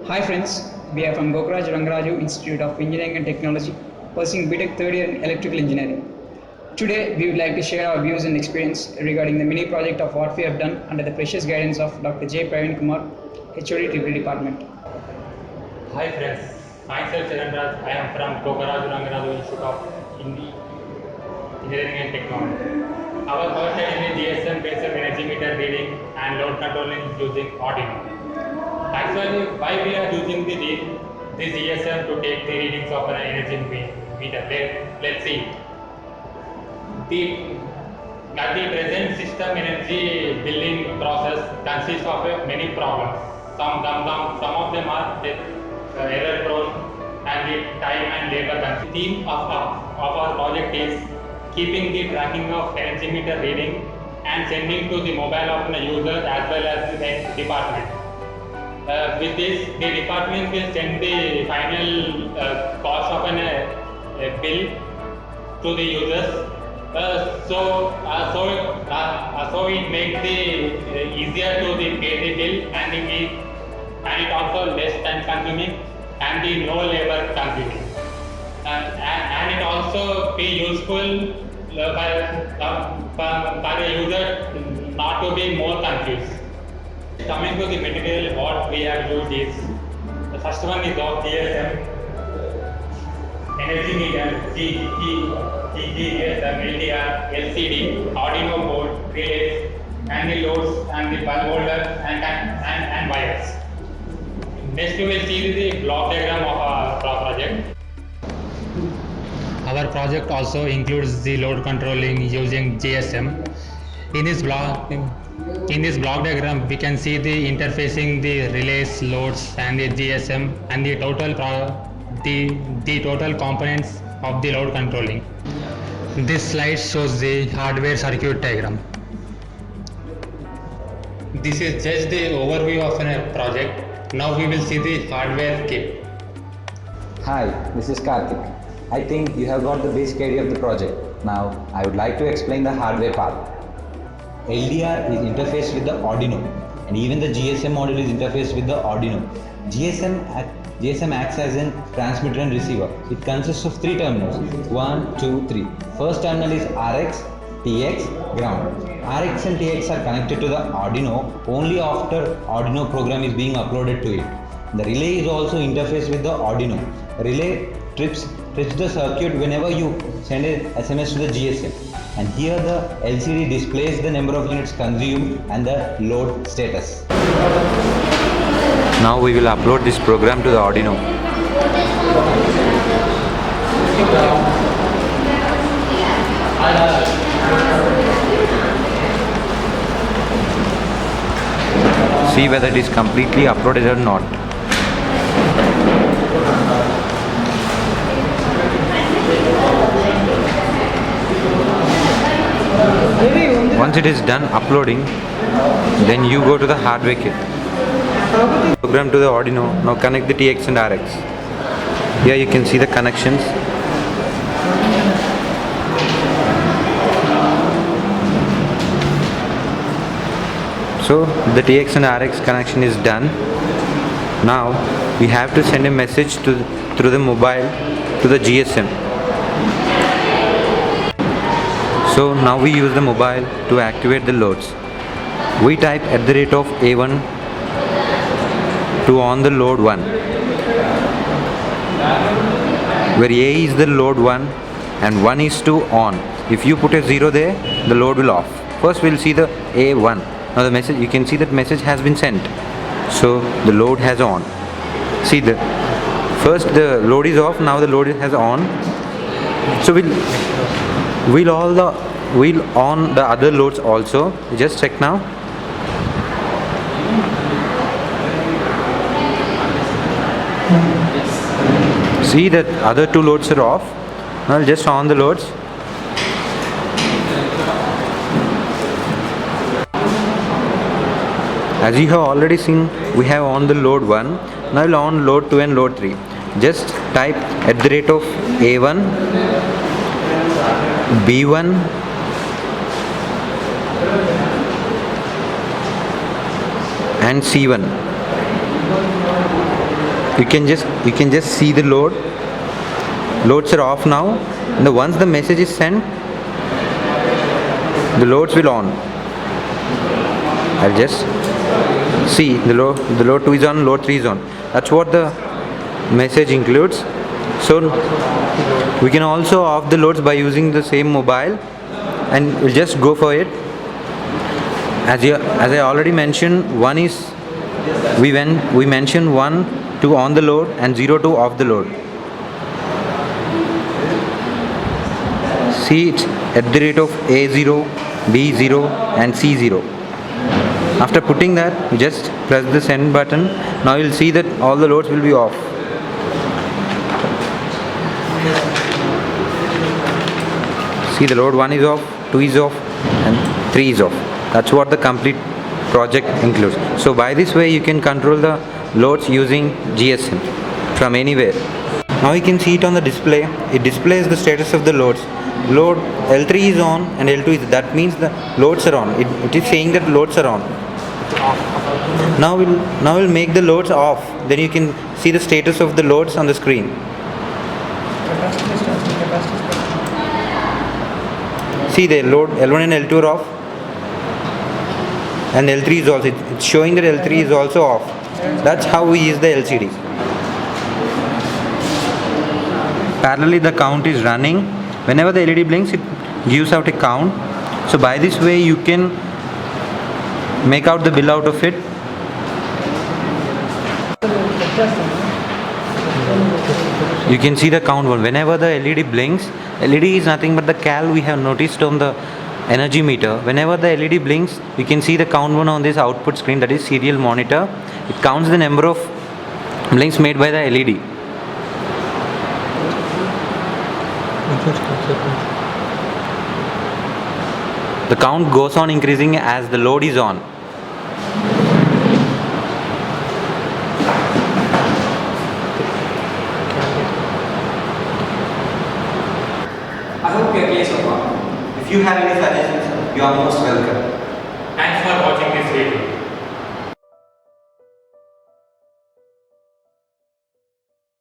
Hi friends, we are from Gokraj Rangaraju Institute of Engineering and Technology, pursuing BTech third year in Electrical Engineering. Today, we would like to share our views and experience regarding the mini project of what we have done under the precious guidance of Dr. J. Praveen Kumar, HOD Triple Department. Hi friends, myself Charandraj. I am from Kokaraju Rangaraju Institute of Engineering and Technology. Our first study is GSM based energy meter reading and load controlling using Arduino. Actually, why we are using this GSM to take the readings of an energy meter? Let's see. The At the present system energy billing process consists of many problems. Some of them are error prone and the time and labor consuming. The theme of our project is keeping the tracking of energy meter reading and sending to the mobile of the user as well as the department. With this, the department will send the final cost of a bill to the users. So it makes the easier to pay the bill and it also less time consuming and the no labor consuming. And it also be useful for the user not to be more confused. Coming to the material, what we have used is the first one is of GSM, energy meter, GSM, LDR, LCD, Arduino board, relays, and the loads and the bulb holder and wires. Next, we will see the block diagram of our project. Our project also includes the load controlling using GSM. In this block diagram, we can see the interfacing the relays, loads, and the GSM, and the total components of the load controlling. This slide shows the hardware circuit diagram. This is just the overview of a project. Now we will see the hardware kit. Hi, this is Karthik. I think you have got the basic idea of the project. Now, I would like to explain the hardware part. LDR is interfaced with the Arduino, and even the GSM module is interfaced with the Arduino. GSM acts as a transmitter and receiver. It consists of three terminals: 1, 2, 3. First terminal is RX, TX, ground. RX and TX are connected to the Arduino only after Arduino program is being uploaded to it. The relay is also interfaced with the Arduino. Relay trips the circuit whenever you send an SMS to the GSM. And here the LCD displays the number of units consumed and the load status. Now we will upload this program to the Arduino. See whether it is completely uploaded or not. Once it is done uploading, then you go to the hardware kit. Program to the Arduino. Now connect the TX and RX. Here you can see the connections. So the TX and RX connection is done. Now we have to send a message through the mobile to the GSM. So now we use the mobile to activate the loads. We type @A1 to on the load 1, where A is the load 1 and 1 is to on. If you put a 0 there, the load will off. First we'll see the A1. Now the message, you can see that message has been sent. So the load has on. See, first the load is off, now the load has on. So we'll on the other loads also. Just check now. See that other two loads are off. Now just on the loads. As you have already seen, we have on the load 1. Now we'll on load 2 and load 3. Just type @A1, B1, and C1. you can just see the loads are off now, and once the message is sent, the loads will on. I'll just see the load 2 is on, load 3 is on. That's what the message includes. So we can also off the loads by using the same mobile, and we'll just go for it. As I already mentioned, one is we mentioned 1 to on the load and 0 to off the load. See, it's at the rate of A0, B0 and C0. After putting that, you just press the send button. Now you'll see that all the loads will be off. See, the load 1 is off, 2 is off and 3 is off. That's what the complete project includes. So by this way you can control the loads using GSM from anywhere. Now you can see it on the display. It displays the status of the loads. Load L3 is on and L2 is, that means the loads are on. It is saying that loads are on. Now we'll make the loads off. Then you can see the status of the loads on the screen. See, the load L1 and L2 are off, and L3 is also, it's showing that L3 is also off. That's how we use the LCD. Parallelly the count is running. Whenever the LED blinks, it gives out a count. So by this way you can make out the bill out of it. You can see the count one. Whenever the LED blinks, LED is nothing but the cal we have noticed on the energy meter. Whenever the LED blinks, you can see the count one on this output screen, that is serial monitor. It counts the number of blinks made by the LED. The count goes on increasing as the load is on. I hope you are clear so far. If you have any suggestions, you are most welcome. Thanks for watching this video.